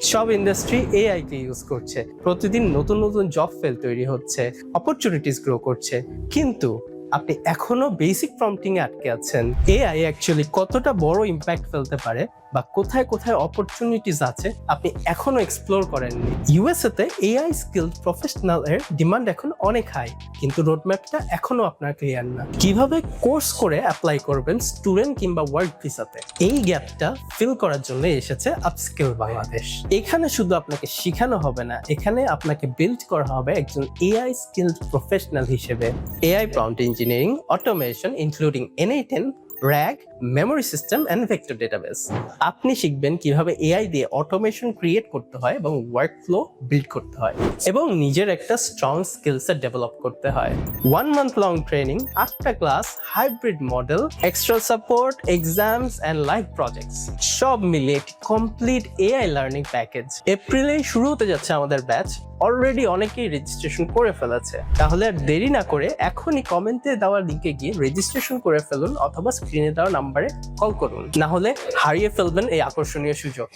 সব industry AI কে use করছে, প্রতিদিন নতুন নতুন জব ফেল তৈরি হচ্ছে, অপরচুনিটিস গ্রো করছে, কিন্তু আপনি এখনো বেসিক প্রম্পটিং এ আটকে আছেন। এআই অ্যাকচুয়ালি কতটা বড় ইম্প্যাক্ট ফেলতে পারে বা কোথায় কোথায় অপরচুনিটিস আছে আপনি এখনো এক্সপ্লোর করেননি। ইউএসএ তে এআই স্কিলড প্রফেশনাল এর ডিমান্ড এখন অনেক হাই, কিন্তু রোডম্যাপটা এখনো আপনার ক্লিয়ার না। কিভাবে কোর্স করে অ্যাপ্লাই করবেন স্টুডেন্ট কিংবা ওয়ার্ক ভিসাতে, এই গ্যাপটা ফিল করার জন্য এসেছে আপস্কিল বাংলাদেশ। এখানে শুধু আপনাকে শেখানো হবে না, এখানে আপনাকে বিল্ড করা হবে একজন এআই স্কিলড প্রফেশনাল হিসেবে। AI prompt engineering, automation including N8N, RAG, memory system and vector database. আপনি শিখবেন কিভাবে এআই দিয়ে অটোমেশন ক্রিয়েট করতে হয় এবং ওয়ার্কফ্লো বিল্ড করতে হয়, এবং নিজের একটা স্ট্রং স্কিল সেট ডেভেলপ করতে হয়। 1 month লং ট্রেনিং, 8টা class, hybrid model, extra support, exams and live projects, সব মিলিয়ে একটি কমপ্লিট এআই লার্নিং প্যাকেজ। এপ্রিলেই শুরু হতে যাচ্ছে আমাদের ব্যাচ। অলরেডি অনেকেই রেজিস্ট্রেশন করে ফেলেছে, তাহলে আর দেরি না করে এখনই কমেন্টে দেওয়া লিংকে গিয়ে রেজিস্ট্রেশন করে ফেলুন অথবা স্ক্রিনে দেওয়া নাম্বারে কল করুন, না হলে হারিয়ে ফেলবেন এই আকর্ষণীয় সুযোগ।